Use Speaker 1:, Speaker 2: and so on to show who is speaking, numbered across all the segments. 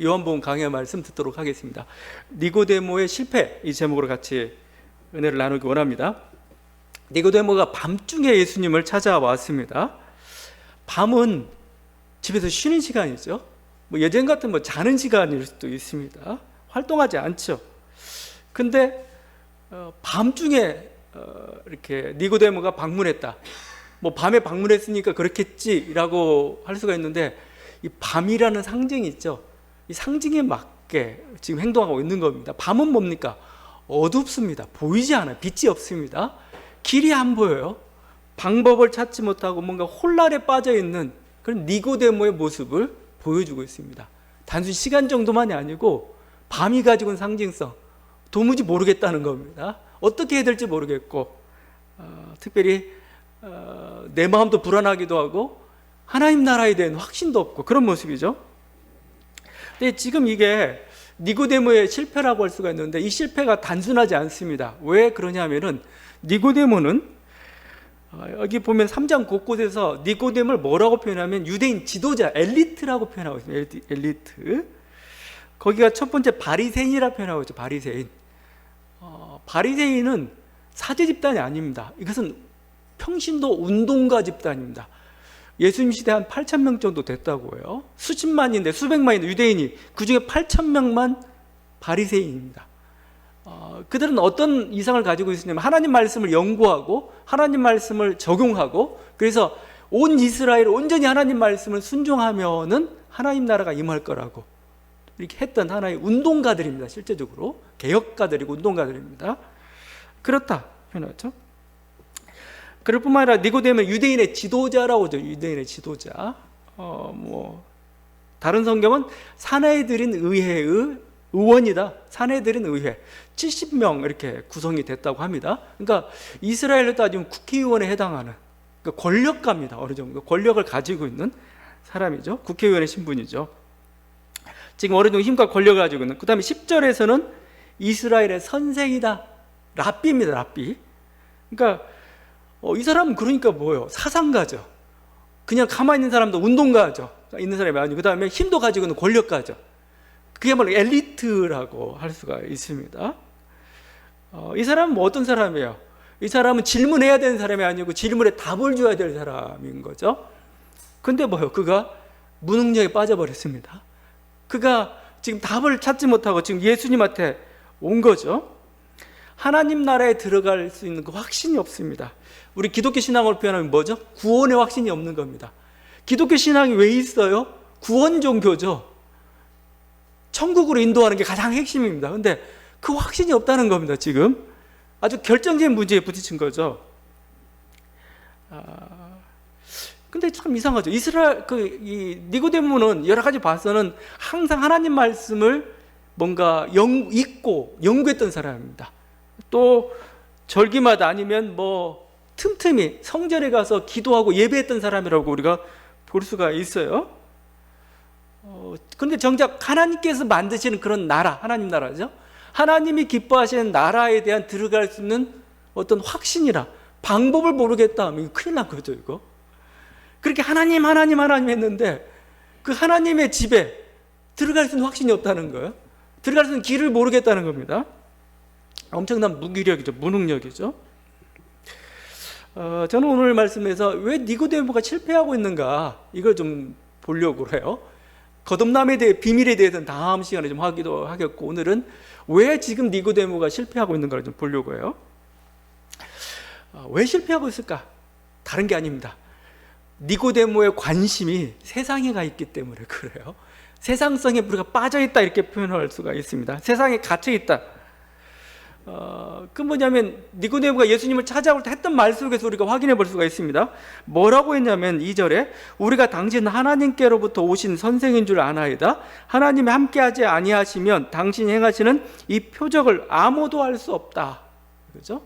Speaker 1: 요한복음 강해 말씀 듣도록 하겠습니다. 니고데모의 실패, 이 제목으로 같이 은혜를 나누기 원합니다. 니고데모가 밤중에 예수님을 찾아왔습니다. 밤은 집에서 쉬는 시간이죠. 예전 같은 자는 시간일 수도 있습니다. 활동하지 않죠. 근데 밤중에 이렇게 니고데모가 방문했다. 밤에 방문했으니까 그렇겠지라고 할 수가 있는데, 이 밤이라는 상징이 있죠. 이 상징에 맞게 지금 행동하고 있는 겁니다. 밤은 뭡니까? 어둡습니다. 보이지 않아요. 빛이 없습니다. 길이 안 보여요. 방법을 찾지 못하고 뭔가 혼란에 빠져 있는 그런 니고데모의 모습을 보여주고 있습니다. 단순히 시간 정도만이 아니고 밤이 가지고 있는 상징성, 도무지 모르겠다는 겁니다. 어떻게 해야 될지 모르겠고, 특별히 내 마음도 불안하기도 하고 하나님 나라에 대한 확신도 없고 그런 모습이죠. 근데 지금 이게 니고데모의 실패라고 할 수가 있는데, 이 실패가 단순하지 않습니다. 왜 그러냐면은 니고데모는 여기 보면 3장 곳곳에서 니고데모를 뭐라고 표현하면 유대인 지도자, 엘리트라고 표현하고 있습니다. 엘리트. 거기가 첫 번째 바리새인이라고 표현하고 있죠. 바리새인. 바리새인은 사제 집단이 아닙니다. 이것은 평신도 운동가 집단입니다. 예수님 시대 한 8,000명 정도 됐다고 해요. 수십만인데, 수백만인데 유대인이, 그 중에 8,000명만 바리새인입니다. 그들은 어떤 이상을 가지고 있으냐면 하나님 말씀을 연구하고 하나님 말씀을 적용하고, 그래서 온 이스라엘 온전히 하나님 말씀을 순종하면은 하나님 나라가 임할 거라고 이렇게 했던 하나의 운동가들입니다. 실제적으로 개혁가들이고 운동가들입니다. 그렇다 표현하죠. 그럴 뿐만 아니라 니고데모는 유대인의 지도자라고 하죠. 유대인의 지도자. 다른 성경은 사내들인 의회의 의원이다. 사내들인 의회 70명 이렇게 구성이 됐다고 합니다. 그러니까 이스라엘로 따지면 국회의원에 해당하는, 그러니까 권력가입니다. 어느 정도 권력을 가지고 있는 사람이죠. 국회의원의 신분이죠. 지금 어느 정도 힘과 권력을 가지고 있는. 그 다음에 10절에서는 이스라엘의 선생이다. 랍비입니다. 랍비. 그러니까 이 사람은 그러니까 뭐예요? 사상가죠. 그냥 가만히 있는 사람도 운동가죠. 있는 사람이 아니고, 그 다음에 힘도 가지고 있는 권력가죠. 그야말로 엘리트라고 할 수가 있습니다. 이 사람은 어떤 사람이에요? 이 사람은 질문해야 되는 사람이 아니고 질문에 답을 줘야 될 사람인 거죠. 근데 뭐예요? 그가 무능력에 빠져버렸습니다. 그가 지금 답을 찾지 못하고 지금 예수님한테 온 거죠. 하나님 나라에 들어갈 수 있는 그 확신이 없습니다. 우리 기독교 신앙으로 표현하면 뭐죠? 구원의 확신이 없는 겁니다. 기독교 신앙이 왜 있어요? 구원 종교죠. 천국으로 인도하는 게 가장 핵심입니다. 근데 그 확신이 없다는 겁니다. 지금 아주 결정적인 문제에 부딪힌 거죠. 근데 참 이상하죠. 이 니고데모는 여러 가지 봐서는 항상 하나님 말씀을 뭔가 읽고 연구했던 사람입니다. 또 절기마다 아니면 틈틈이 성전에 가서 기도하고 예배했던 사람이라고 우리가 볼 수가 있어요. 그런데 정작 하나님께서 만드시는 그런 나라, 하나님 나라죠. 하나님이 기뻐하시는 나라에 대한 들어갈 수 있는 어떤 확신이라 방법을 모르겠다 하면 큰일 난 거죠, 이거. 그렇게 하나님 했는데 그 하나님의 집에 들어갈 수 있는 확신이 없다는 거예요. 들어갈 수 있는 길을 모르겠다는 겁니다. 엄청난 무기력이죠. 무능력이죠. 저는 오늘 말씀에서 왜 니고데모가 실패하고 있는가, 이걸 좀 보려고 해요. 거듭남에 대해 비밀에 대해서는 다음 시간에 좀 하기도 하겠고, 오늘은 왜 지금 니고데모가 실패하고 있는가를 좀 보려고 해요. 왜 실패하고 있을까? 다른 게 아닙니다. 니고데모의 관심이 세상에 가 있기 때문에 그래요. 세상성에 우리가 빠져있다 이렇게 표현할 수가 있습니다. 세상에 갇혀있다. 그 뭐냐면 니고데모가 예수님을 찾아올 때 했던 말 속에서 우리가 확인해 볼 수가 있습니다. 뭐라고 했냐면 2절에 우리가 당신 하나님께로부터 오신 선생인 줄 아나이다. 하나님이 함께하지 아니하시면 당신이 행하시는 이 표적을 아무도 알 수 없다. 그죠?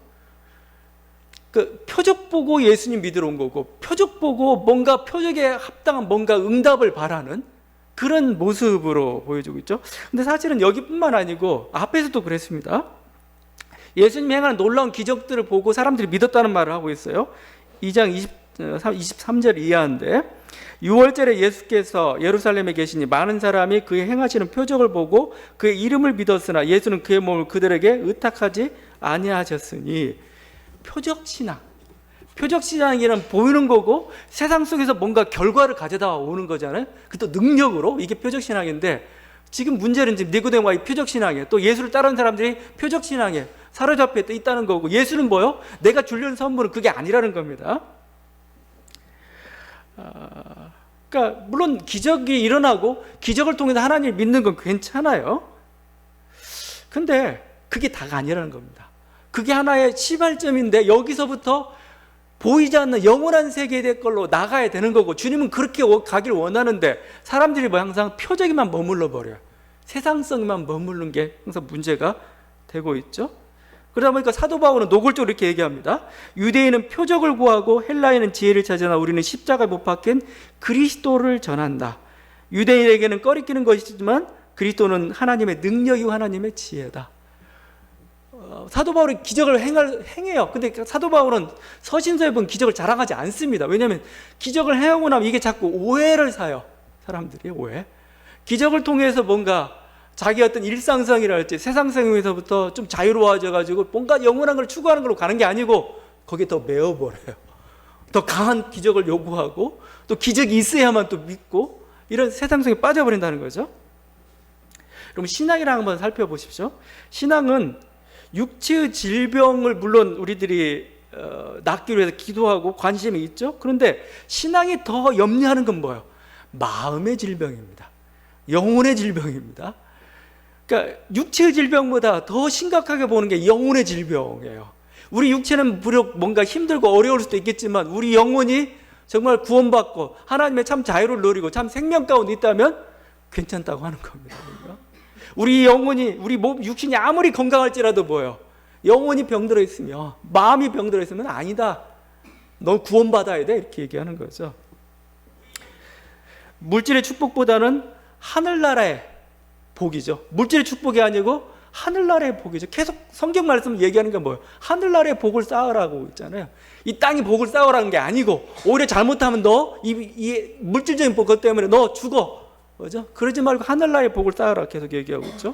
Speaker 1: 그 표적 보고 예수님 믿으러 온 거고, 표적 보고 뭔가 표적에 합당한 뭔가 응답을 바라는 그런 모습으로 보여주고 있죠. 근데 사실은 여기뿐만 아니고 앞에서도 그랬습니다. 예수님이 행하는 놀라운 기적들을 보고 사람들이 믿었다는 말을 하고 있어요. 2장 23절 이하인데, 6월절에 예수께서 예루살렘에 계시니 많은 사람이 그의 행하시는 표적을 보고 그의 이름을 믿었으나 예수는 그의 몸을 그들에게 의탁하지 아니하셨으니. 표적신앙이란 보이는 거고 세상 속에서 뭔가 결과를 가져다 오는 거잖아요. 그것도 능력으로. 이게 표적신앙인데, 지금 문제는 지금 니고데모가 이 표적신앙이에요. 또 예수를 따르는 사람들이 표적신앙에 사로잡혀 있다는 거고, 예수는 뭐요? 내가 주려는 선물은 그게 아니라는 겁니다. 그러니까 물론 기적이 일어나고 기적을 통해서 하나님을 믿는 건 괜찮아요. 근데 그게 다가 아니라는 겁니다. 그게 하나의 시발점인데, 여기서부터 보이지 않는 영원한 세계의 걸로 나가야 되는 거고, 주님은 그렇게 가길 원하는데 사람들이 뭐 항상 표적에만 머물러 버려요. 세상성에만 머무르는 게 항상 문제가 되고 있죠. 그러다 보니까 사도 바울은 노골적으로 이렇게 얘기합니다. 유대인은 표적을 구하고 헬라인은 지혜를 찾으나 우리는 십자가에 못 박힌 그리스도를 전한다. 유대인에게는 꺼리끼는 것이지만 그리스도는 하나님의 능력이고 하나님의 지혜다. 사도 바울이 기적을 행해요. 근데 사도 바울은 서신서에 보면 기적을 자랑하지 않습니다. 왜냐하면 기적을 행하고 나면 이게 자꾸 오해를 사요. 사람들이 오해. 기적을 통해서 뭔가 자기 어떤 일상성이랄지 세상성에서부터 좀 자유로워져 가지고 뭔가 영원한 걸 추구하는 걸로 가는 게 아니고, 거기에 더 매어버려요. 더 강한 기적을 요구하고, 또 기적이 있어야만 또 믿고, 이런 세상성에 빠져버린다는 거죠. 그럼 신앙이랑 한번 살펴보십시오. 신앙은 육체의 질병을 물론 우리들이 낫기 위해서 기도하고 관심이 있죠. 그런데 신앙이 더 염려하는 건 뭐예요? 마음의 질병입니다. 영혼의 질병입니다. 그러니까 육체의 질병보다 더 심각하게 보는 게 영혼의 질병이에요. 우리 육체는 비록 뭔가 힘들고 어려울 수도 있겠지만 우리 영혼이 정말 구원받고 하나님의 참 자유를 누리고 참 생명 가운데 있다면 괜찮다고 하는 겁니다. 우리 영혼이, 우리 몸, 육신이 아무리 건강할지라도 뭐예요? 영혼이 병들어 있으면, 마음이 병들어 있으면 아니다, 너 구원받아야 돼, 이렇게 얘기하는 거죠. 물질의 축복보다는 하늘나라의 복이죠. 물질의 축복이 아니고 하늘나라의 복이죠. 계속 성경 말씀 얘기하는 게 뭐예요? 하늘나라의 복을 쌓으라고 있잖아요. 이 땅이 복을 쌓으라는 게 아니고, 오히려 잘못하면 너 이 물질적인 복 때문에 너 죽어, 그죠? 그러지 말고 하늘나라의 복을 쌓으라 계속 얘기하고 있죠.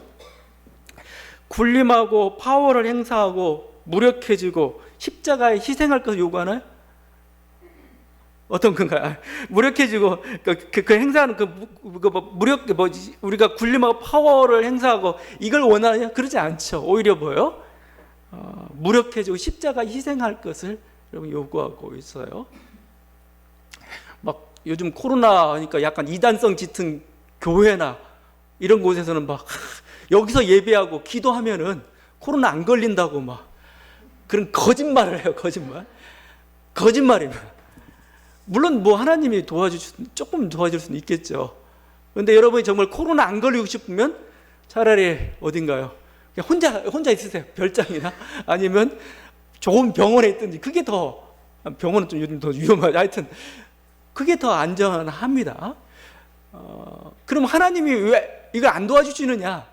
Speaker 1: 군림하고 파워를 행사하고 무력해지고 십자가에 희생할 것을 요구하나요? 어떤 건가요? 무력해지고 그 행사하는 무력, 우리가 군림하고 파워를 행사하고 이걸 원하느냐? 그러지 않죠. 오히려 뭐예요? 무력해지고 십자가 희생할 것을 여러분 요구하고 있어요. 막 요즘 코로나 하니까 약간 이단성 짙은 교회나 이런 곳에서는 막 여기서 예배하고 기도하면은 코로나 안 걸린다고 막 그런 거짓말을 해요. 거짓말입니다. 물론 뭐 하나님이 조금 도와줄 수는 있겠죠. 그런데 여러분이 정말 코로나 안 걸리고 싶으면 차라리 어딘가요? 그냥 혼자 있으세요. 별장이나 아니면 좋은 병원에 있든지. 그게 더, 병원은 좀 요즘 더 위험하죠. 하여튼 그게 더 안전합니다. 그럼 하나님이 왜 이걸 안 도와주시느냐?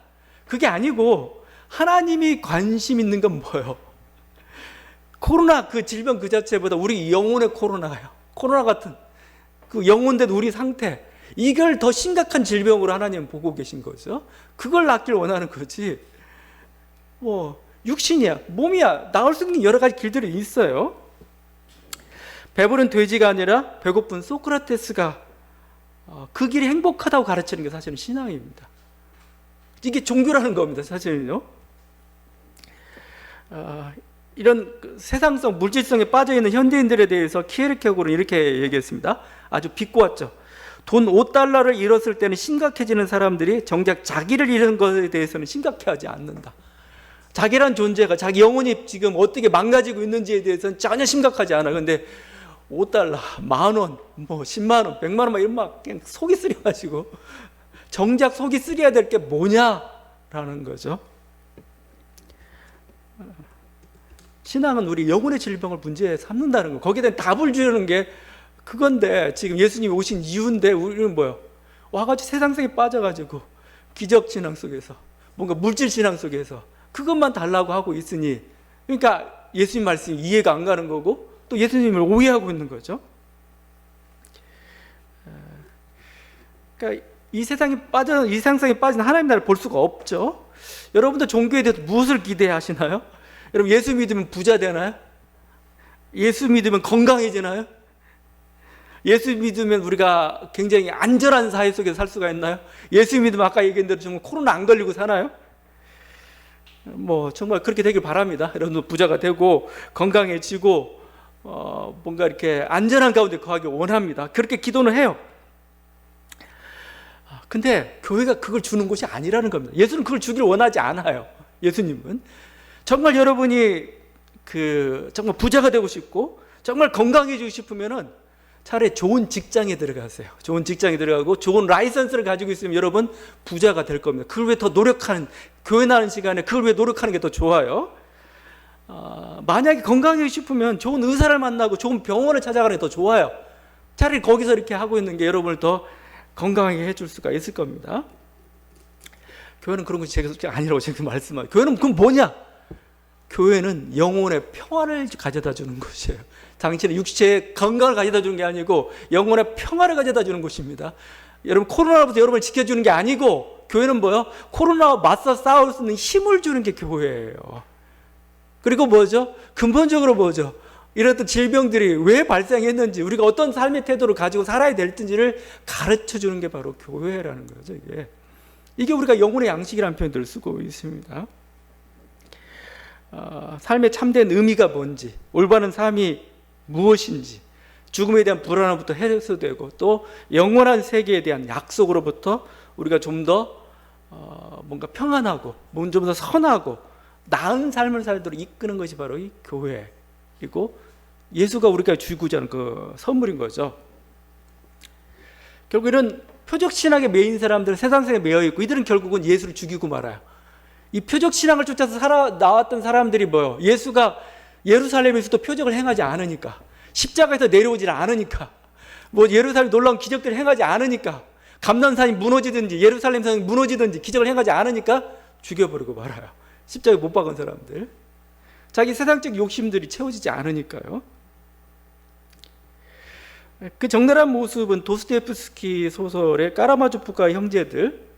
Speaker 1: 그게 아니고, 하나님이 관심 있는 건 뭐예요? 코로나 그 질병 그 자체보다 우리 영혼의 코로나 같은 그 영혼된 우리 상태, 이걸 더 심각한 질병으로 하나님은 보고 계신 거죠. 그걸 낫길 원하는 거지, 뭐 육신이야, 몸이야, 나을 수 있는 여러 가지 길들이 있어요. 배부른 돼지가 아니라 배고픈 소크라테스가 그 길이 행복하다고 가르치는 게 사실은 신앙입니다. 이게 종교라는 겁니다, 사실은요. 이런 세상성, 물질성에 빠져있는 현대인들에 대해서 키에르케고르는 이렇게 얘기했습니다. 아주 비꼬았죠. 돈 5달러를 잃었을 때는 심각해지는 사람들이 정작 자기를 잃은 것에 대해서는 심각해하지 않는다. 자기란 존재가, 자기 영혼이 지금 어떻게 망가지고 있는지에 대해서는 전혀 심각하지 않아. 근데 5달러, 10,000원, 뭐 100,000원, 100만 원 막 이런 막 그냥 속이 쓰려가지고 정작 속이 쓰려야 될 게 뭐냐라는 거죠. 신앙은 우리 영혼의 질병을 문제에 삼는다는 거, 거기에 대한 답을 주려는 게 그건데, 지금 예수님이 오신 이유인데 우리는 뭐예요? 와가지고 세상성에 빠져가지고 기적 신앙 속에서, 뭔가 물질 신앙 속에서 그것만 달라고 하고 있으니, 그러니까 예수님 말씀이 이해가 안 가는 거고 또 예수님을 오해하고 있는 거죠. 그러니까 이 세상에 빠진 하나님 나라를 볼 수가 없죠. 여러분들 종교에 대해서 무엇을 기대하시나요? 여러분 예수 믿으면 부자 되나요? 예수 믿으면 건강해지나요? 예수 믿으면 우리가 굉장히 안전한 사회 속에서 살 수가 있나요? 예수 믿으면 아까 얘기한 대로 정말 코로나 안 걸리고 사나요? 뭐 정말 그렇게 되길 바랍니다. 여러분 부자가 되고 건강해지고 뭔가 이렇게 안전한 가운데 거하기 원합니다. 그렇게 기도는 해요. 근데 교회가 그걸 주는 곳이 아니라는 겁니다. 예수는 그걸 주길 원하지 않아요. 예수님은 정말 여러분이 정말 부자가 되고 싶고 정말 건강해지고 싶으면은 차라리 좋은 직장에 들어가세요. 좋은 직장에 들어가고 좋은 라이선스를 가지고 있으면 여러분 부자가 될 겁니다. 그걸 위해 더 노력하는, 교회 나는 시간에 그걸 위해 노력하는 게 더 좋아요. 만약에 건강해지고 싶으면 좋은 의사를 만나고 좋은 병원을 찾아가는 게 더 좋아요. 차라리 거기서 이렇게 하고 있는 게 여러분을 더 건강하게 해줄 수가 있을 겁니다. 교회는 그런 것이 제가 아니라고 제가 말씀하죠. 교회는 그럼 뭐냐? 교회는 영혼의 평화를 가져다 주는 것이에요. 당신의 육체의 건강을 가져다 주는 게 아니고 영혼의 평화를 가져다 주는 것입니다. 여러분 코로나로부터 여러분을 지켜주는 게 아니고 교회는 뭐요? 코로나와 맞서 싸울 수 있는 힘을 주는 게 교회예요. 그리고 뭐죠? 근본적으로 뭐죠? 이런 질병들이 왜 발생했는지, 우리가 어떤 삶의 태도를 가지고 살아야 될지를 가르쳐 주는 게 바로 교회라는 거죠. 이게 우리가 영혼의 양식이라는 표현들을 쓰고 있습니다. 삶의 참된 의미가 뭔지, 올바른 삶이 무엇인지, 죽음에 대한 불안함부터 해소되고 또 영원한 세계에 대한 약속으로부터 우리가 좀 더 뭔가 평안하고 좀 더 선하고 나은 삶을 살도록 이끄는 것이 바로 이 교회이고 예수가 우리가 주고자 하는 그 선물인 거죠. 결국 이런 표적신학에 매인 사람들은 세상에 매여 있고 이들은 결국은 예수를 죽이고 말아요. 이 표적신앙을 쫓아서 나왔던 사람들이 뭐예요? 예수가 예루살렘에서도 표적을 행하지 않으니까, 십자가에서 내려오질 않으니까, 뭐 예루살렘 놀라운 기적들을 행하지 않으니까, 감난산이 무너지든지 예루살렘산이 무너지든지 기적을 행하지 않으니까 죽여버리고 말아요. 십자가에 못 박은 사람들, 자기 세상적 욕심들이 채워지지 않으니까요. 그 적나라한 모습은 도스토옙스키 소설의 까라마조프가 형제들,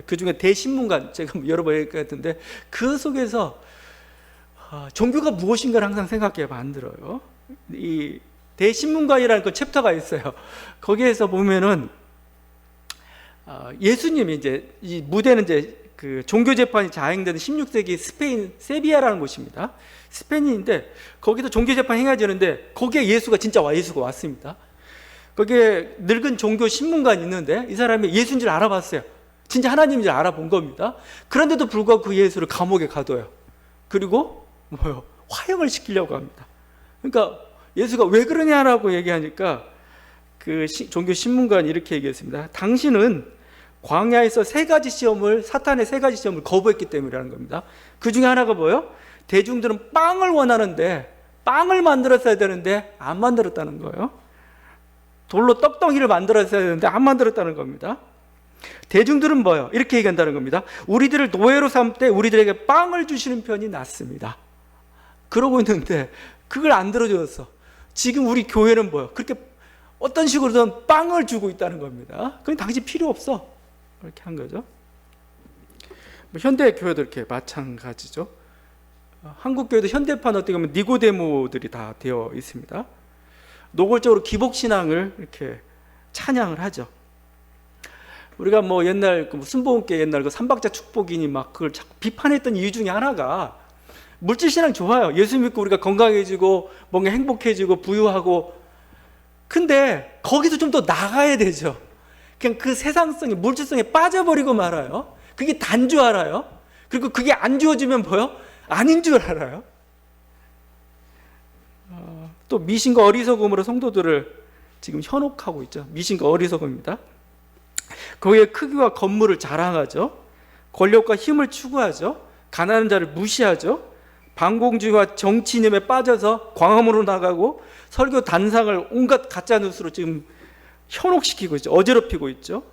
Speaker 1: 그 중에 대신문관, 제가 여러 번 얘기했는데 그 속에서 종교가 무엇인가를 항상 생각해 만들어요. 이 대신문관이라는 그 챕터가 있어요. 거기에서 보면은 예수님이 이제 이 무대는 이제 그 종교 재판이 자행되는 16세기 스페인 세비야라는 곳입니다. 스페인인데 거기도 종교 재판 행해지는데 거기에 예수가 왔습니다. 거기에 늙은 종교 신문관이 있는데 이 사람이 예수인 줄 알아봤어요. 진짜 하나님인 줄 알아본 겁니다. 그런데도 불구하고 그 예수를 감옥에 가둬요. 그리고 화형을 시키려고 합니다. 그러니까 예수가 왜 그러냐라고 얘기하니까 그 종교 신문관이 이렇게 얘기했습니다. 당신은 광야에서 사탄의 세 가지 시험을 거부했기 때문이라는 겁니다. 그 중에 하나가 뭐예요? 대중들은 빵을 원하는데 빵을 만들었어야 되는데 안 만들었다는 거예요. 돌로 떡덩이를 만들었어야 되는데 안 만들었다는 겁니다. 대중들은 뭐예요? 이렇게 얘기한다는 겁니다. 우리들을 노예로 삼을 때 우리들에게 빵을 주시는 편이 낫습니다. 그러고 있는데 그걸 안 들어줬어. 지금 우리 교회는 뭐예요? 그렇게 어떤 식으로든 빵을 주고 있다는 겁니다. 그럼 당신 필요 없어. 그렇게 한 거죠. 현대 교회도 이렇게 마찬가지죠. 한국 교회도 현대판 어떻게 보면 니고데모들이 다 되어 있습니다. 노골적으로 기복신앙을 이렇게 찬양을 하죠. 우리가 뭐 옛날 순복음교회 옛날 그 삼박자 축복이니 막 그걸 자꾸 비판했던 이유 중에 하나가 물질신앙 좋아요. 예수 믿고 우리가 건강해지고 뭔가 행복해지고 부유하고, 근데 거기서 좀 더 나가야 되죠. 그냥 그 세상성에 물질성에 빠져버리고 말아요. 그게 단 줄 알아요. 그리고 그게 안 주어지면 뭐요? 아닌 줄 알아요. 또 미신과 어리석음으로 성도들을 지금 현혹하고 있죠. 미신과 어리석음입니다. 거기에 크기와 건물을 자랑하죠. 권력과 힘을 추구하죠. 가난한 자를 무시하죠. 반공주의와 정치념에 빠져서 광화문으로 나가고 설교 단상을 온갖 가짜 뉴스로 지금 현혹시키고 있죠. 어지럽히고 있죠.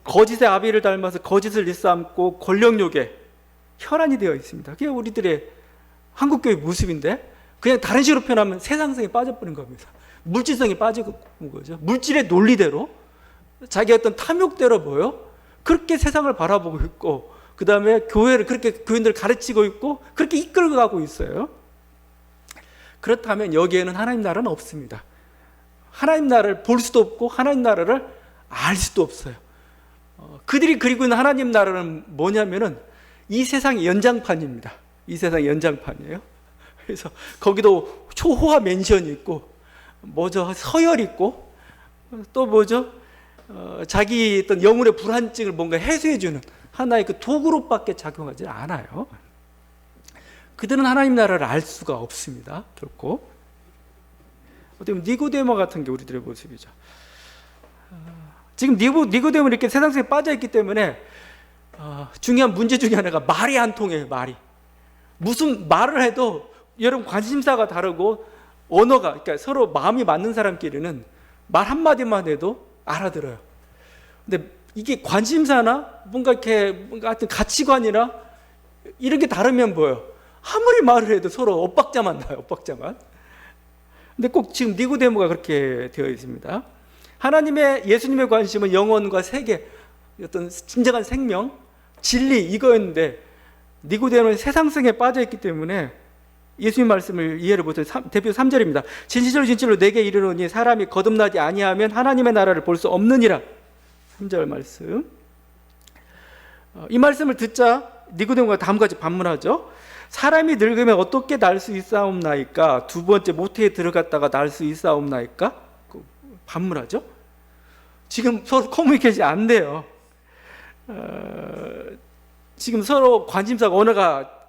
Speaker 1: 거짓의 아비를 닮아서 거짓을 일삼고 권력욕에 혈안이 되어 있습니다. 그게 우리들의 한국교회 모습인데, 그냥 다른 식으로 표현하면 세상성에 빠져버린 겁니다. 물질성에 빠지고 거죠. 물질의 논리대로 자기 어떤 탐욕대로 뭐요? 그렇게 세상을 바라보고 있고, 그 다음에 교회를 그렇게 교인들을 가르치고 있고, 그렇게 이끌고 가고 있어요. 그렇다면 여기에는 하나님 나라는 없습니다. 하나님 나라를 볼 수도 없고 하나님 나라를 알 수도 없어요. 그들이 그리고 있는 하나님 나라는 뭐냐면은 이 세상의 연장판입니다. 이 세상의 연장판이에요. 그래서 거기도 초호화 맨션이 있고, 뭐죠? 서열 있고, 또 뭐죠? 자기 어떤 영혼의 불안증을 뭔가 해소해주는 하나의 그 도구로밖에 작용하지 않아요. 그들은 하나님 나라를 알 수가 없습니다. 결코. 어떻게 보면 니고데모 같은 게 우리들의 모습이죠. 지금 니고데모는 이렇게 세상 속에 빠져있기 때문에 중요한 문제 중에 하나가 말이 안 통해요. 말이. 무슨 말을 해도 여러분 관심사가 다르고 언어가, 그러니까 서로 마음이 맞는 사람끼리는 말 한마디만 해도 알아들어요. 근데 이게 관심사나 뭔가 이렇게 뭔가 하여튼 가치관이나 이런 게 다르면 뭐예요? 아무리 말을 해도 서로 엇박자만 나요. 엇박자만. 근데 꼭 지금 니고데모가 그렇게 되어 있습니다. 예수님의 관심은 영혼과 세계, 어떤 진정한 생명, 진리 이거였는데 니고데모는 세상성에 빠져있기 때문에 예수님 말씀을 이해를 못해요. 대표 3절입니다. 진실로 진실로 내게 이르노니 사람이 거듭나지 아니하면 하나님의 나라를 볼 수 없느니라. 3절 말씀. 이 말씀을 듣자 니고데모가 다음까지 반문하죠. 사람이 늙으면 어떻게 날 수 있사옵나이까? 두 번째 모태에 들어갔다가 날 수 있사옵나이까? 반문하죠. 지금 서로 커뮤니케이션이 안 돼요. 지금 서로 관심사가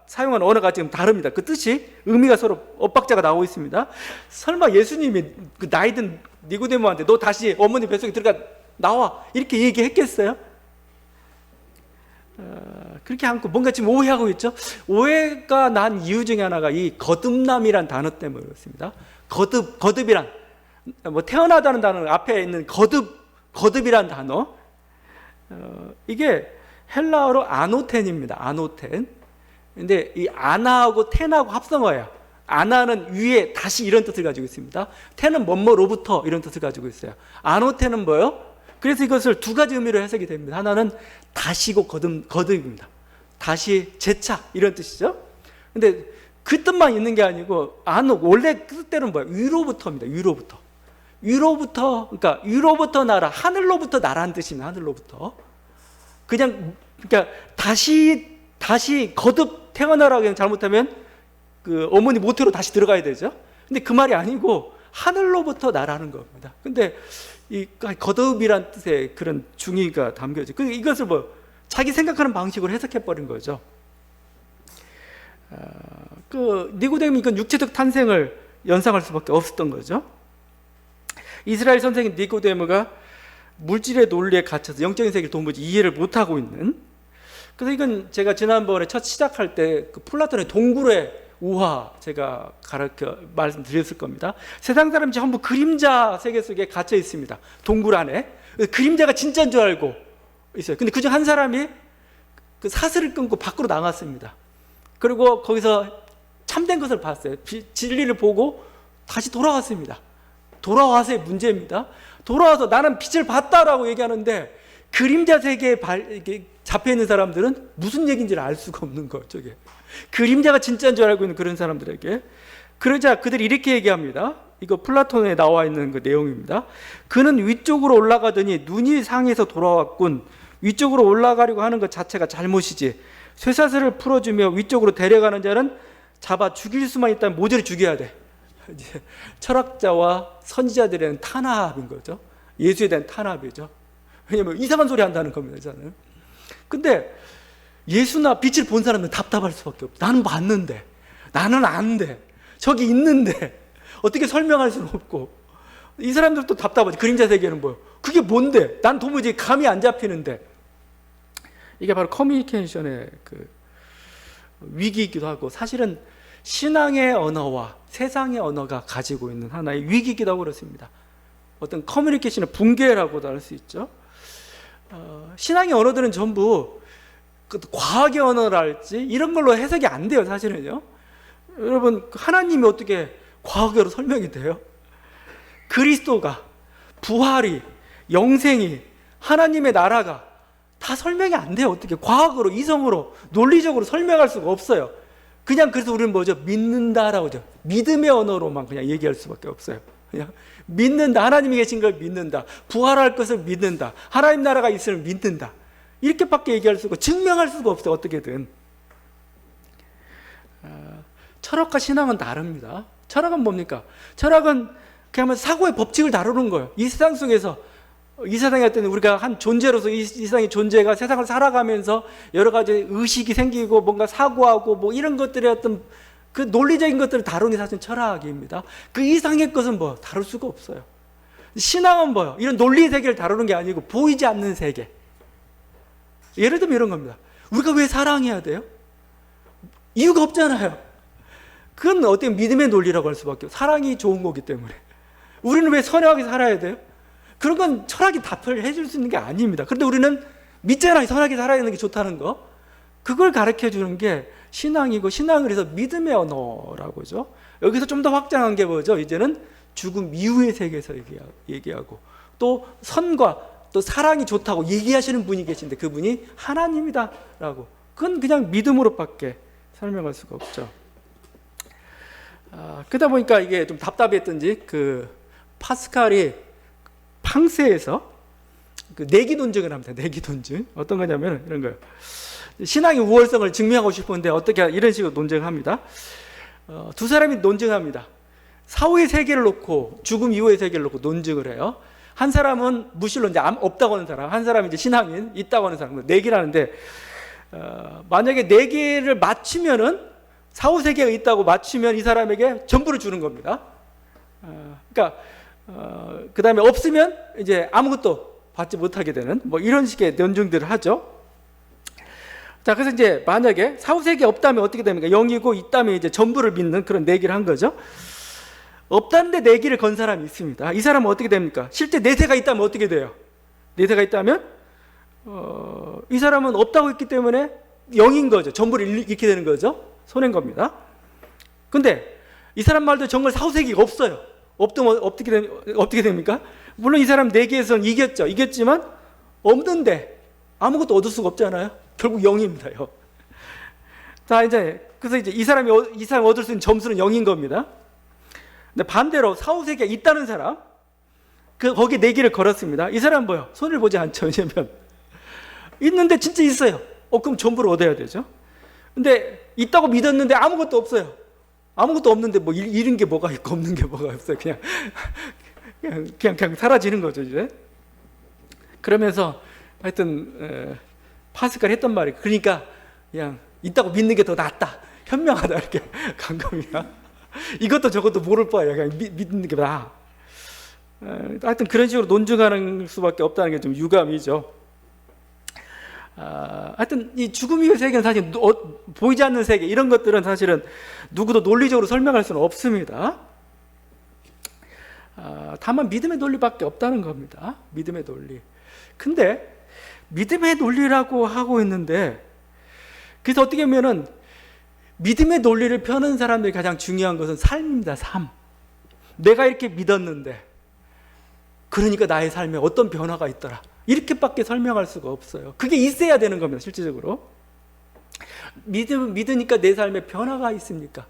Speaker 1: 사용하는 언어가 지금 다릅니다. 그 뜻이, 의미가 서로 엇박자가 나오고 있습니다. 설마 예수님이 그 나이든 니고데모한테 너 다시 어머니 뱃속에 들어가 나와 이렇게 얘기했겠어요? 그렇게 않고 뭔가 지금 오해하고 있죠. 오해가 난 이유 중에 하나가 이 거듭남이란 단어 때문에 그렇습니다. 거듭이란, 뭐 태어나다는 단어 앞에 있는 거듭이란 단어, 이게 헬라어로 아노텐입니다. 아노텐. 근데 이 아나하고 텐하고 합성어예요. 아나는 위에 다시 이런 뜻을 가지고 있습니다. 텐은 뭐뭐로부터 이런 뜻을 가지고 있어요. 아노텐은 뭐예요? 그래서 이것을 두 가지 의미로 해석이 됩니다. 하나는 다시고 거듭입니다. 다시 재차 이런 뜻이죠. 근데 그 뜻만 있는 게 아니고 원래 뜻대로는 뭐예요? 위로부터입니다. 위로부터, 그러니까 위로부터 나라, 하늘로부터 나라는 뜻입니다. 하늘로부터. 그러니까 다시 거듭 태어나라고 그냥 잘못하면 그 어머니 모태로 다시 들어가야 되죠. 근데 그 말이 아니고 하늘로부터 나라는 겁니다. 근데 이 거듭이란 뜻의 그런 중의가 담겨져. 이것을 자기 생각하는 방식으로 해석해 버린 거죠. 니고데모는 이건 육체적 탄생을 연상할 수밖에 없었던 거죠. 이스라엘 선생인 니고데모가 물질의 논리에 갇혀서 영적인 세계를 도무지 이해를 못하고 있는. 그래서 이건 제가 지난번에 첫 시작할 때 그 플라톤의 동굴의 우화 제가 말씀드렸을 겁니다. 세상 사람이 전부 그림자 세계 속에 갇혀 있습니다. 동굴 안에. 그림자가 진짜인 줄 알고 있어요. 근데 그중 한 사람이 그 사슬을 끊고 밖으로 나갔습니다. 그리고 거기서 참된 것을 봤어요. 진리를 보고 다시 돌아왔습니다. 돌아와서의 문제입니다. 돌아와서 나는 빛을 봤다라고 얘기하는데 그림자 세계에 잡혀 있는 사람들은 무슨 얘기인지를 알 수가 없는 거예요. 저게 그림자가 진짜인 줄 알고 있는 그런 사람들에게. 그러자 그들이 이렇게 얘기합니다. 이거 플라톤에 나와 있는 그 내용입니다. 그는 위쪽으로 올라가더니 눈이 상에서 돌아왔군. 위쪽으로 올라가려고 하는 것 자체가 잘못이지. 쇠사슬을 풀어주며 위쪽으로 데려가는 자는 잡아 죽일 수만 있다면 모조리 죽여야 돼. 이제 철학자와 선지자들에 대한 탄압인 거죠. 예수에 대한 탄압이죠. 왜냐하면 이상한 소리 한다는 겁니다. 저는. 근데 예수나 빛을 본 사람은 답답할 수밖에 없어. 나는 봤는데, 나는 안 돼. 저기 있는데 어떻게 설명할 수는 없고. 이 사람들도 답답하지. 그림자 세계는 뭐예요? 그게 뭔데? 난 도무지 감이 안 잡히는데. 이게 바로 커뮤니케이션의 그 위기이기도 하고, 사실은 신앙의 언어와 세상의 언어가 가지고 있는 하나의 위기이기도 하고 그렇습니다. 어떤 커뮤니케이션의 붕괴라고도 할 수 있죠. 신앙의 언어들은 전부 과학의 언어랄지 이런 걸로 해석이 안 돼요. 사실은요. 여러분, 하나님이 어떻게 과학으로 설명이 돼요? 그리스도가, 부활이, 영생이, 하나님의 나라가 다 설명이 안 돼요. 어떻게 과학으로, 이성으로, 논리적으로 설명할 수가 없어요. 그냥 그래서 우리는 뭐죠? 믿는다라고 하죠. 믿음의 언어로만 그냥 얘기할 수밖에 없어요. 그냥 믿는다. 하나님이 계신 걸 믿는다. 부활할 것을 믿는다. 하나님 나라가 있음을 믿는다. 이렇게밖에 얘기할 수가, 증명할 수가 없어요. 어떻게든. 철학과 신앙은 다릅니다. 철학은 뭡니까? 철학은 그냥 사고의 법칙을 다루는 거예요. 이 세상 속에서, 이 세상에 어떤 우리가 한 존재로서 이 세상의 존재가 세상을 살아가면서 여러 가지 의식이 생기고 뭔가 사고하고 뭐 이런 것들의 어떤 그 논리적인 것들을 다루는 게 사실 철학입니다. 그 이상의 것은 뭐 다룰 수가 없어요. 신앙은 뭐요? 이런 논리의 세계를 다루는 게 아니고 보이지 않는 세계. 예를 들면 이런 겁니다. 우리가 왜 사랑해야 돼요? 이유가 없잖아요. 그건 어떻게 믿음의 논리라고 할 수밖에 없어요. 사랑이 좋은 거기 때문에. 우리는 왜 선하게 살아야 돼요? 그런 건 철학이 답을 해줄 수 있는 게 아닙니다. 그런데 우리는 믿잖아요. 선하게 살아야 하는 게 좋다는 거. 그걸 가르쳐 주는 게 신앙이고, 신앙을 해서 믿음의 언어라고 하죠. 여기서 좀 더 확장한 게 뭐죠? 이제는 죽음 이후의 세계에서 얘기하고, 또 선과 또 사랑이 좋다고 얘기하시는 분이 계신데 그분이 하나님이다라고. 그건 그냥 믿음으로밖에 설명할 수가 없죠. 그러다 보니까 이게 좀 답답했던지 그 파스칼이 팡세에서 그 내기 논증을 합니다. 내기 논증. 어떤 거냐면 이런 거예요. 신앙의 우월성을 증명하고 싶은데 어떻게 이런 식으로 논증을 합니다. 두 사람이 논증합니다. 사후의 세계를 놓고 죽음 이후의 세계를 놓고 논증을 해요. 한 사람은 무신론자, 없다고 하는 사람, 한 사람은 이제 신앙인, 있다고 하는 사람, 내기를 하는데 만약에 내기를 맞추면은 사후 세계가 있다고 맞추면 이 사람에게 전부를 주는 겁니다. 그러니까 그 다음에 없으면 이제 아무것도 받지 못하게 되는 뭐 이런 식의 논증들을 하죠. 자, 그래서 이제 만약에 사후 세계 없다면 어떻게 됩니까? 0이고 있다면 이제 전부를 믿는 그런 내기를 한 거죠. 없다는데 내기를 건 사람이 있습니다. 이 사람은 어떻게 됩니까? 실제 내세가 있다면 어떻게 돼요? 내세가 있다면 이 사람은 없다고 했기 때문에 0인 거죠. 전부를 잃게 되는 거죠. 손해인 겁니다. 근데 이 사람 말도 정말 사후세계가 없어요. 없으면 어떻게 됩니까? 물론 이 사람 내기에서는 이겼죠. 이겼지만 없는데 아무것도 얻을 수가 없잖아요. 결국 0입니다. 자, 그래서 이제 이 사람이 얻을 수 있는 점수는 0인 겁니다. 근데 반대로 사후세계가 있다는 사람, 거기에 내기를 걸었습니다. 이 사람은 뭐요? 손을 보지 않죠. 왜냐면 있는데 진짜 있어요. 그럼 전부를 얻어야 되죠. 근데 있다고 믿었는데 아무것도 없어요. 아무것도 없는데 뭐 잃은 게 뭐가 있고 없는 게 뭐가 없어요. 그냥 사라지는 거죠, 이제. 그러면서 하여튼 파스칼이 했던 말이, 그러니까 그냥 있다고 믿는 게 더 낫다, 현명하다, 이렇게 간 겁니다. 이것도 저것도 모를 바에야 그냥 믿는 게 나아. 하여튼 그런 식으로 논증하는 수밖에 없다는 게 좀 유감이죠. 하여튼 이 죽음 이후의 세계는 사실 보이지 않는 세계, 이런 것들은 사실은 누구도 논리적으로 설명할 수는 없습니다. 다만 믿음의 논리밖에 없다는 겁니다. 믿음의 논리. 근데 믿음의 논리라고 하고 있는데, 그래서 어떻게 보면은 믿음의 논리를 펴는 사람들이 가장 중요한 것은 삶입니다. 삶. 내가 이렇게 믿었는데 그러니까 나의 삶에 어떤 변화가 있더라, 이렇게밖에 설명할 수가 없어요. 그게 있어야 되는 겁니다. 실질적으로 믿으니까 내 삶에 변화가 있습니까?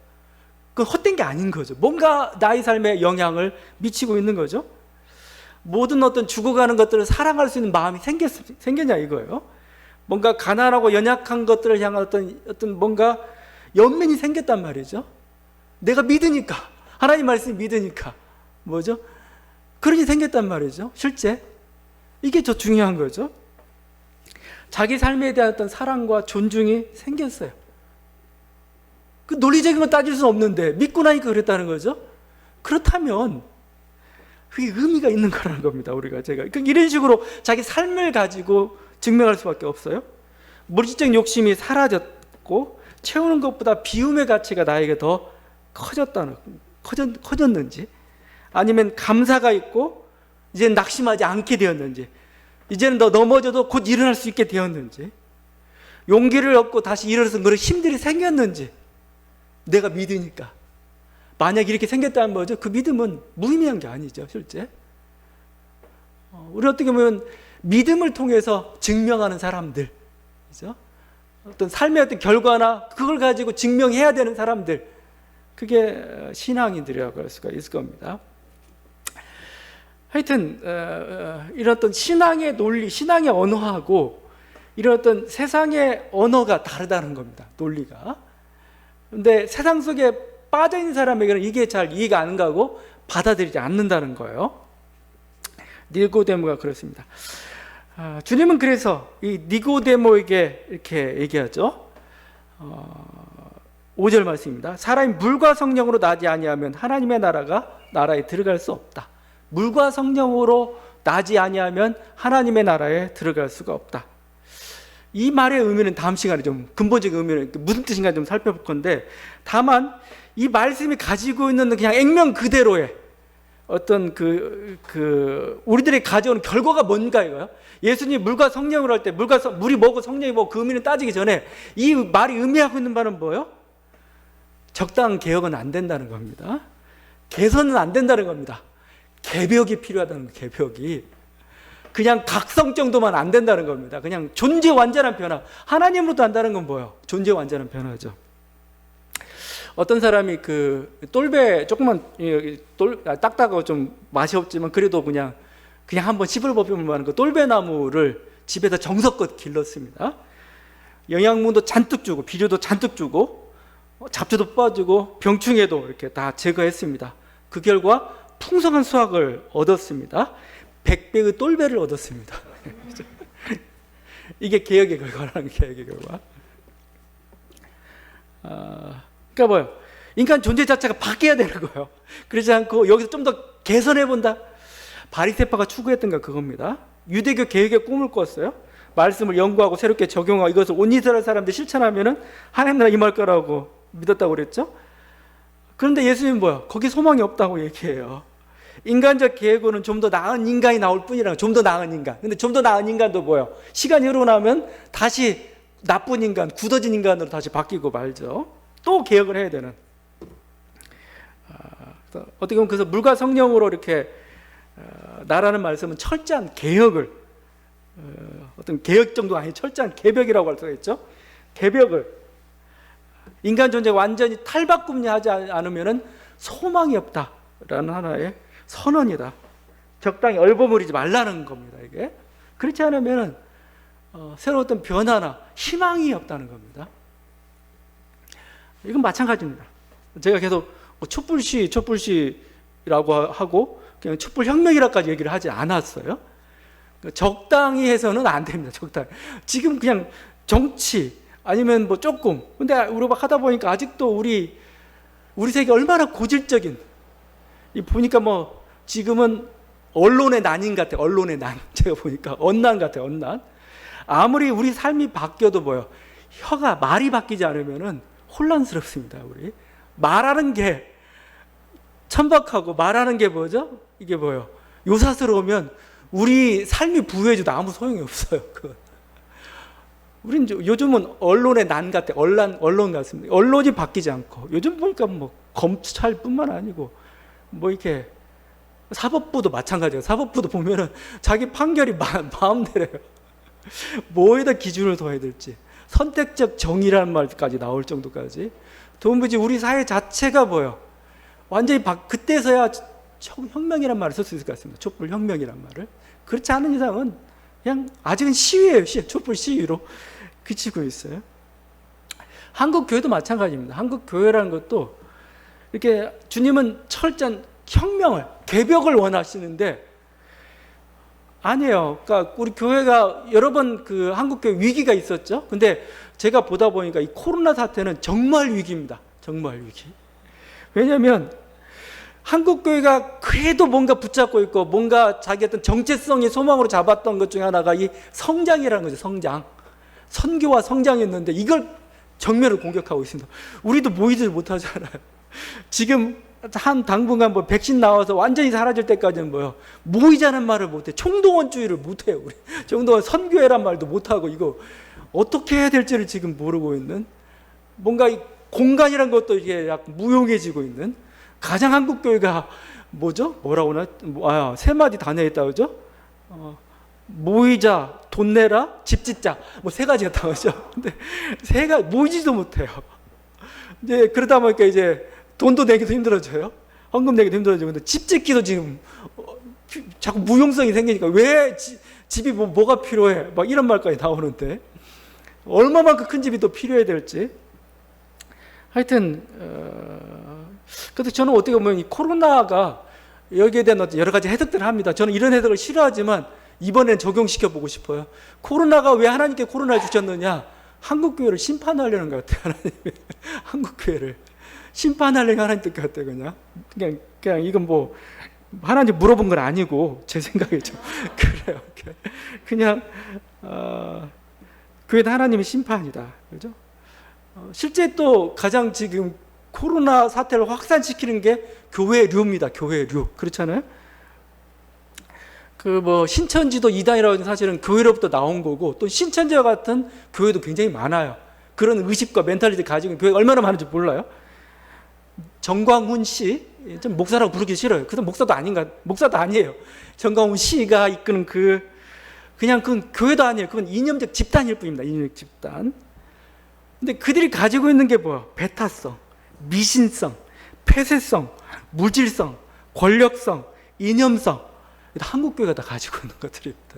Speaker 1: 그건 헛된 게 아닌 거죠. 뭔가 나의 삶에 영향을 미치고 있는 거죠. 모든 어떤 죽어가는 것들을 사랑할 수 있는 마음이 생겼냐 이거예요. 뭔가 가난하고 연약한 것들을 향한 어떤 뭔가 연민이 생겼단 말이죠. 내가 믿으니까, 하나님 말씀을 믿으니까 뭐죠? 그런게 생겼단 말이죠. 실제 이게 더 중요한 거죠. 자기 삶에 대한 어떤 사랑과 존중이 생겼어요. 그 논리적인 건 따질 수는 없는데 믿고 나니까 그랬다는 거죠. 그렇다면 그게 의미가 있는 거라는 겁니다. 제가 이런 식으로 자기 삶을 가지고 증명할 수밖에 없어요. 물질적 욕심이 사라졌고 채우는 것보다 비움의 가치가 나에게 더 커졌는지, 아니면 감사가 있고 이제는 낙심하지 않게 되었는지, 이제는 더 넘어져도 곧 일어날 수 있게 되었는지, 용기를 얻고 다시 일어나서 그런 힘들이 생겼는지, 내가 믿으니까. 만약 이렇게 생겼다면 뭐죠? 그 믿음은 무의미한 게 아니죠, 실제. 우리 어떻게 보면 믿음을 통해서 증명하는 사람들, 그죠? 어떤 삶의 어떤 결과나 그걸 가지고 증명해야 되는 사람들, 그게 신앙인들이라고 할 수가 있을 겁니다. 하여튼 이런 어떤 신앙의 논리, 신앙의 언어하고 이런 어떤 세상의 언어가 다르다는 겁니다. 논리가. 근데 세상 속에 빠져 있는 사람에게는 이게 잘 이해가 안 가고 받아들이지 않는다는 거예요. 니고데모가 그렇습니다. 주님은 그래서 이 니고데모에게 이렇게 얘기하죠. 5절 말씀입니다. 사람이 물과 성령으로 나지 아니하면 하나님의 나라에 들어갈 수 없다. 물과 성령으로 나지 아니하면 하나님의 나라에 들어갈 수가 없다. 이 말의 의미는 다음 시간에 좀 근본적인 의미는 무슨 뜻인가 좀 살펴볼 건데, 다만 이 말씀이 가지고 있는 그냥 액면 그대로의 어떤 우리들이 가져오는 결과가 뭔가 이거요. 예수님이 물과 성령으로 할 때 물이 뭐고 성령이 뭐고 그 의미는 따지기 전에 이 말이 의미하고 있는 바는 뭐예요? 적당한 개혁은 안 된다는 겁니다. 개선은 안 된다는 겁니다. 개벽이 필요하다는 거예요. 개벽이. 그냥 각성 정도만 안 된다는 겁니다. 그냥 존재 완전한 변화. 하나님으로도 한다는 건 뭐예요? 존재 완전한 변화죠. 어떤 사람이 똘배 조그만 딱딱하고 좀 맛이 없지만 그래도 그냥 한번 씹을 법이면 하는 똘배나무를 집에서 정성껏 길렀습니다. 영양분도 잔뜩 주고 비료도 잔뜩 주고 잡초도 뽑아주고 병충해도 이렇게 다 제거했습니다. 그 결과 풍성한 수확을 얻었습니다. 100배의 똘배를 얻었습니다. 이게 개혁의 결과라는 개혁의 결과. 그러니까 뭐예요? 인간 존재 자체가 바뀌어야 되는 거예요. 그러지 않고 여기서 좀 더 개선해본다. 바리새파가 추구했던 게 그겁니다. 유대교 개혁의 꿈을 꿨어요. 말씀을 연구하고 새롭게 적용하고 이것을 온 이스라엘 사람들이 실천하면은 하나님 나라 임할 거라고 믿었다고 그랬죠. 그런데 예수님은 뭐야? 거기 소망이 없다고 얘기해요. 인간적 계획으로는 좀 더 나은 인간이 나올 뿐이라고. 좀 더 나은 인간. 근데 좀 더 나은 인간도 뭐예요? 시간이 흐르고 나면 다시 나쁜 인간, 굳어진 인간으로 다시 바뀌고 말죠. 또 개혁을 해야 되는. 어떻게 보면 그래서 물과 성령으로 이렇게 나라는 말씀은 철저한 개혁을, 어떤 개혁 정도가 아닌 철저한 개벽이라고 할 수가 있죠. 개벽을. 인간 존재가 완전히 탈바꿈하지 않으면 소망이 없다라는 하나의 선언이다. 적당히 얼버무리지 말라는 겁니다. 이게 그렇지 않으면 새로운 어떤 변화나 희망이 없다는 겁니다. 이건 마찬가지입니다. 제가 계속 촛불시라고 하고 그냥 촛불혁명이라까지 얘기를 하지 않았어요. 적당히 해서는 안 됩니다. 적당히. 지금 그냥 정치 아니면 뭐 조금. 근데 우리 하다 보니까 아직도 우리 세계 얼마나 고질적인. 보니까 뭐 지금은 언론의 난인 같아요. 언론의 난. 제가 보니까 언난 같아요. 언난. 아무리 우리 삶이 바뀌어도 뭐요? 말이 바뀌지 않으면은 혼란스럽습니다. 우리 말하는 게 천박하고 말하는 게 뭐죠? 이게 뭐요? 요사스러우면 우리 삶이 부유해져도 아무 소용이 없어요. 우린 요즘은 언론의 난 같아. 언론 같습니다. 언론이 바뀌지 않고 요즘 보니까 뭐 검찰뿐만 아니고 뭐 이렇게 사법부도 마찬가지예요. 사법부도 보면은 자기 판결이 마음대로예요. 뭐에다 기준을 둬야 될지. 선택적 정의라는 말까지 나올 정도까지. 도무지 우리 사회 자체가 뭐예요? 완전히 그때서야 혁명이란 말을 쓸 수 있을 것 같습니다. 촛불 혁명이란 말을. 그렇지 않은 이상은 그냥 아직은 시위예요. 촛불 시위로 그치고 있어요. 한국 교회도 마찬가지입니다. 한국 교회라는 것도 이렇게 주님은 철저한 혁명을, 개벽을 원하시는데 아니에요. 그러니까 우리 교회가 여러 번 한국 교회 위기가 있었죠. 근데 제가 보다 보니까 이 코로나 사태는 정말 위기입니다. 정말 위기. 왜냐하면 한국 교회가 그래도 뭔가 붙잡고 있고 뭔가 자기 어떤 정체성이 소망으로 잡았던 것 중에 하나가 이 성장이라는 거죠. 성장. 선교와 성장이었는데 이걸 정면을 공격하고 있습니다. 우리도 모이질 못하잖아요. 지금 한 당분간 뭐 백신 나와서 완전히 사라질 때까지는 뭐요? 모이자는 말을 못해. 총동원주의를 못해요. 우리 총동원 선교회란 말도 못하고 이거 어떻게 해야 될지를 지금 모르고 있는, 뭔가 이 공간이란 것도 이게 약간 무용해지고 있는, 가장 한국 교회가 뭐죠? 뭐라고 하나? 세 마디 단어에 있다 그죠? 모이자, 돈 내라, 집 짓자, 뭐 세 가지가 나오죠. 근데 모이지도 못해요. 이제 그러다 보니까 이제 돈도 내기도 힘들어져요. 헌금 내기도 힘들어지고, 근데 집 짓기도 지금 자꾸 무용성이 생기니까 왜 집이 뭐가 필요해? 막 이런 말까지 나오는데 얼마만큼 큰 집이 또 필요해야 될지. 하여튼 그래서 저는 어떻게 보면 이 코로나가 여기에 대한 어떤 여러 가지 해석들을 합니다. 저는 이런 해석을 싫어하지만 이번엔 적용시켜 보고 싶어요. 코로나가 왜 하나님께 코로나를 주셨느냐? 한국교회를 심판하려는 것 같아요. 하나님이 한국교회를 심판하려는 하나님 뜻 같아요. 그냥 이건 뭐 하나님 물어본 건 아니고 제 생각에 좀 그래요. 그냥 교회는 하나님의 심판이다. 그죠? 실제 또 가장 지금 코로나 사태를 확산시키는 게 교회류입니다. 교회류. 그렇잖아요? 그 뭐 신천지도 이단이라고 하는 사실은 교회로부터 나온 거고, 또 신천지와 같은 교회도 굉장히 많아요. 그런 의식과 멘탈리티 가지고 있는 교회가 얼마나 많은지 몰라요. 정광훈 씨, 좀 목사라고 부르기 싫어요. 그래서 목사도 아니에요. 정광훈 씨가 이끄는 그냥 그건 교회도 아니에요. 그건 이념적 집단일 뿐입니다. 이념적 집단. 근데 그들이 가지고 있는 게 뭐야? 배타성, 미신성, 폐쇄성, 무질성, 권력성, 이념성. 한국교회가 다 가지고 있는 것들입니다.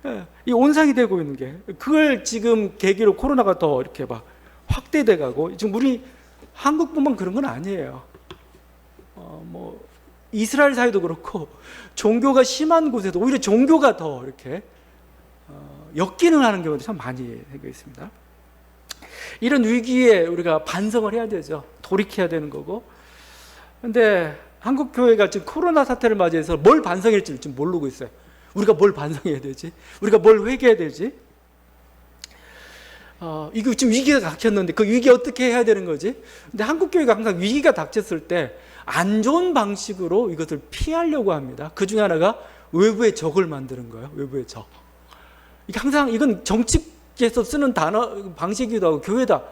Speaker 1: 그러니까 이 온상이 되고 있는 게, 그걸 지금 계기로 코로나가 더 이렇게 막 확대돼 가고, 지금 우리 한국뿐만 그런 건 아니에요. 뭐 이스라엘 사회도 그렇고 종교가 심한 곳에도 오히려 종교가 더 이렇게 역기능하는 경우도 참 많이 되고 있습니다. 이런 위기에 우리가 반성을 해야 되죠. 돌이켜야 되는 거고. 근데 한국 교회가 지금 코로나 사태를 맞이해서 뭘 반성해야 될지 지금 모르고 있어요. 우리가 뭘 반성해야 되지? 우리가 뭘 회개해야 되지? 이거 지금 위기가 닥쳤는데 그 위기 어떻게 해야 되는 거지? 근데 한국 교회가 항상 위기가 닥쳤을 때 안 좋은 방식으로 이것을 피하려고 합니다. 그 중에 하나가 외부의 적을 만드는 거예요. 외부의 적. 이게 항상 이건 정치에서 쓰는 단어 방식이기도 하고 교회다.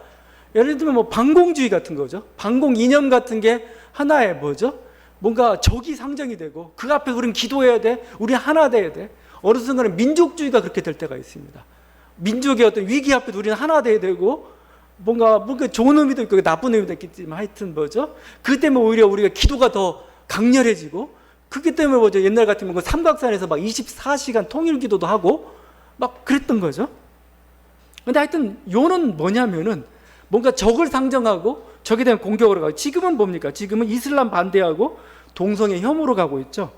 Speaker 1: 예를 들면 뭐 반공주의 같은 거죠. 반공 이념 같은 게 하나의 뭐죠? 뭔가 적이 상정이 되고 그 앞에 우리는 기도해야 돼. 우리 하나 돼야 돼. 어느 순간에 민족주의가 그렇게 될 때가 있습니다. 민족의 어떤 위기 앞에도 우리는 하나 돼야 되고 뭔가 좋은 의미도 있고 나쁜 의미도 있겠지만 하여튼 뭐죠? 그 때문에 오히려 우리가 기도가 더 강렬해지고, 그렇기 때문에 뭐죠? 옛날 같으면 그 삼각산에서 막 24시간 통일 기도도 하고 막 그랬던 거죠. 근데 하여튼 요는 뭐냐면은 뭔가 적을 상정하고 적에 대한 공격으로 가고, 지금은 뭡니까? 지금은 이슬람 반대하고 동성애 혐오로 가고 있죠.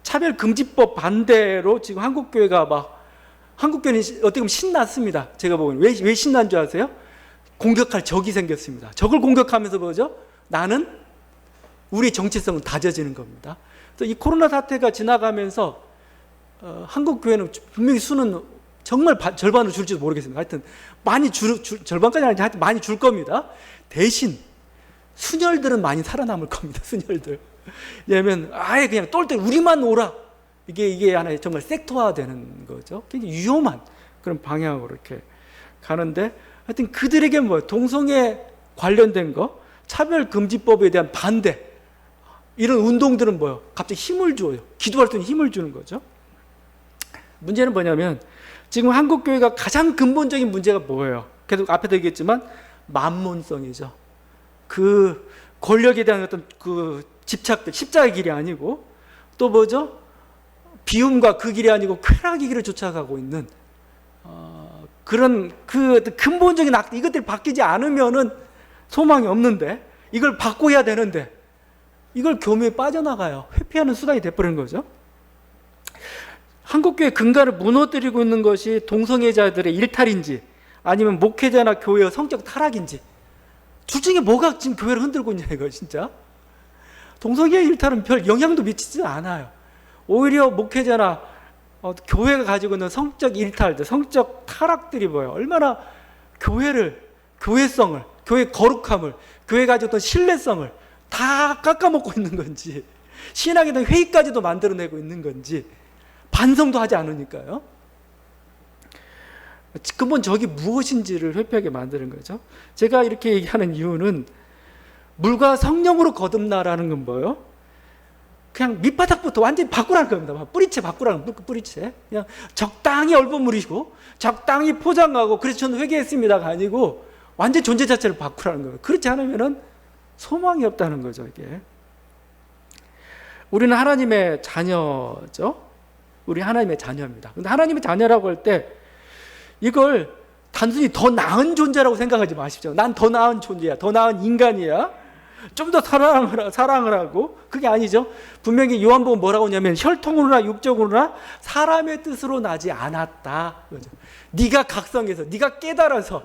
Speaker 1: 차별금지법 반대로 지금 한국교회가 한국교회는 어떻게 보면 신났습니다. 제가 보기에는. 왜 신난 줄 아세요? 공격할 적이 생겼습니다. 적을 공격하면서 뭐죠? 나는 우리 정체성은 다져지는 겁니다. 그래서 이 코로나 사태가 지나가면서 한국교회는 분명히 수는 정말 절반으로 줄지도 모르겠습니다. 하여튼 많이 절반까지는 아니지, 하여튼 많이 줄 겁니다. 대신 순혈들은 많이 살아남을 겁니다. 순혈들. 왜냐하면 아예 그냥 똘똘 우리만 오라. 이게 하나의 정말 섹터화되는 거죠. 굉장히 위험한 그런 방향으로 이렇게 가는데, 하여튼 그들에게 동성애 관련된 거, 차별금지법에 대한 반대, 이런 운동들은 갑자기 힘을 줘요. 기도할 수 있는 힘을 주는 거죠. 문제는 뭐냐면 지금 한국교회가 가장 근본적인 문제가 뭐예요? 계속 앞에도 얘기했지만 만몬성이죠. 그 권력에 대한 어떤 그 집착들, 십자가의 길이 아니고 또 뭐죠? 비움과 그 길이 아니고 쾌락의 길을 쫓아가고 있는 그런 그 근본적인 악들, 이것들이 바뀌지 않으면은 소망이 없는데, 이걸 바꿔야 되는데 이걸 교묘에 빠져나가요. 회피하는 수단이 돼버리는 거죠. 한국교회 근간을 무너뜨리고 있는 것이 동성애자들의 일탈인지 아니면 목회자나 교회의 성적 타락인지, 둘 중에 뭐가 지금 교회를 흔들고 있냐 이거 진짜. 동성애 일탈은 별 영향도 미치지 않아요. 오히려 목회자나 교회가 가지고 있는 성적 일탈들, 성적 타락들이 얼마나 교회성을, 교회의 거룩함을, 교회가 가지고 있던 신뢰성을 다 깎아먹고 있는 건지, 신학에 대한 회의까지도 만들어내고 있는 건지 반성도 하지 않으니까요. 근본 적이 무엇인지를 회피하게 만드는 거죠. 제가 이렇게 얘기하는 이유는 물과 성령으로 거듭나라는 건 뭐예요? 그냥 밑바닥부터 완전히 바꾸라는 겁니다. 뿌리채 바꾸라는 거예요. 뿌리채. 그냥 적당히 얼버무리고 적당히 포장하고 그래서 저는 회개했습니다가 아니고 완전 존재 자체를 바꾸라는 거예요. 그렇지 않으면 소망이 없다는 거죠. 이게. 우리는 하나님의 자녀죠. 우리 하나님의 자녀입니다. 근데 하나님의 자녀라고 할 때 이걸 단순히 더 나은 존재라고 생각하지 마십시오. 난 더 나은 존재야. 더 나은 인간이야. 좀 더 사랑을 하고. 그게 아니죠. 분명히 요한복음 뭐라고 하냐면 혈통으로나 육적으로나 사람의 뜻으로 나지 않았다. 그죠? 네가 각성해서, 네가 깨달아서,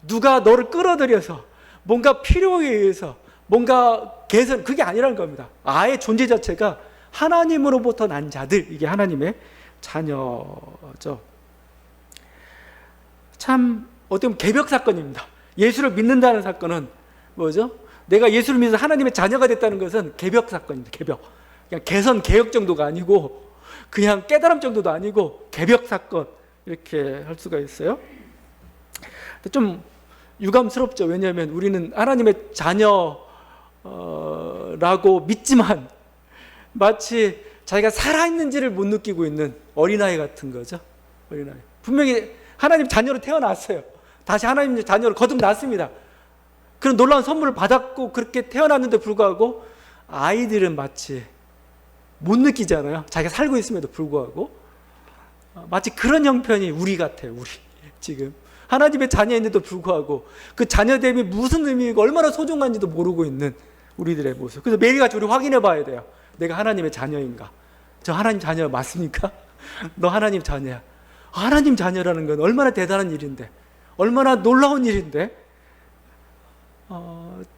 Speaker 1: 누가 너를 끌어들여서, 뭔가 필요에 의해서, 뭔가 개선, 그게 아니라는 겁니다. 아예 존재 자체가 하나님으로부터 난 자들, 이게 하나님의 자녀죠. 참 어떻게 보면 개벽 사건입니다. 예수를 믿는다는 사건은 뭐죠? 내가 예수를 믿어서 하나님의 자녀가 됐다는 것은 개벽 사건입니다. 개벽. 그냥 개선 개혁 정도가 아니고 그냥 깨달음 정도도 아니고 개벽 사건 이렇게 할 수가 있어요. 좀 유감스럽죠. 왜냐하면 우리는 하나님의 자녀라고 믿지만 마치 자기가 살아있는지를 못 느끼고 있는 어린아이 같은 거죠. 어린아이. 분명히 하나님 자녀로 태어났어요. 다시 하나님 자녀로 거듭났습니다. 그런 놀라운 선물을 받았고 그렇게 태어났는데 불구하고 아이들은 마치 못 느끼잖아요. 자기가 살고 있음에도 불구하고. 마치 그런 형편이 우리 같아요. 우리 지금 하나님의 자녀인데도 불구하고 그 자녀됨이 무슨 의미이고 얼마나 소중한지도 모르고 있는 우리들의 모습. 그래서 매일같이 우리 확인해 봐야 돼요. 내가 하나님의 자녀인가? 저 하나님 자녀 맞습니까? 너 하나님 자녀야. 하나님 자녀라는 건 얼마나 대단한 일인데, 얼마나 놀라운 일인데,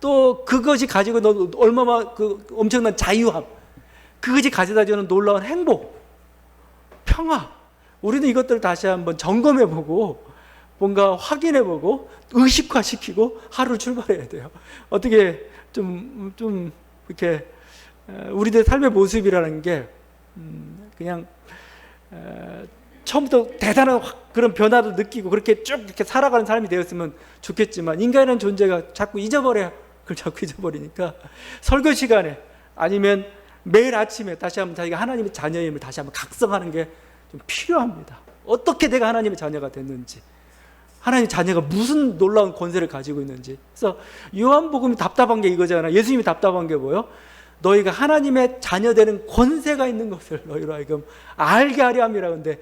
Speaker 1: 또 그것이 가지고 너 얼마나 그 엄청난 자유함, 그것이 가져다 주는 놀라운 행복, 평화. 우리는 이것들을 다시 한번 점검해보고 뭔가 확인해보고 의식화시키고 하루를 출발해야 돼요. 어떻게 좀 이렇게 우리들의 삶의 모습이라는 게 그냥 처음부터 대단한 그런 변화도 느끼고 그렇게 쭉 이렇게 살아가는 사람이 되었으면 좋겠지만 인간이라는 존재가 자꾸 잊어버려요. 그걸 자꾸 잊어버리니까 설교 시간에 아니면 매일 아침에 다시 한번 자기가 하나님의 자녀임을 다시 한번 각성하는 게 좀 필요합니다. 어떻게 내가 하나님의 자녀가 됐는지, 하나님의 자녀가 무슨 놀라운 권세를 가지고 있는지. 그래서 요한복음이 답답한 게 이거잖아요. 예수님이 답답한 게 뭐예요? 너희가 하나님의 자녀 되는 권세가 있는 것을 너희로 하여금 알게 하려 함이라. 근데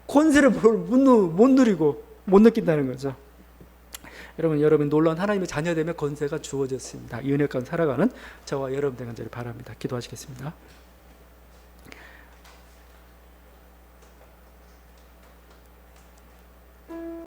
Speaker 1: 권세를 못 누리고 못 느낀다는 거죠. 여러분 놀라운 하나님의 자녀 되면 권세가 주어졌습니다. 이 은혜 가운데 살아가는 저와 여러분 되는 자를 바랍니다. 기도하시겠습니다.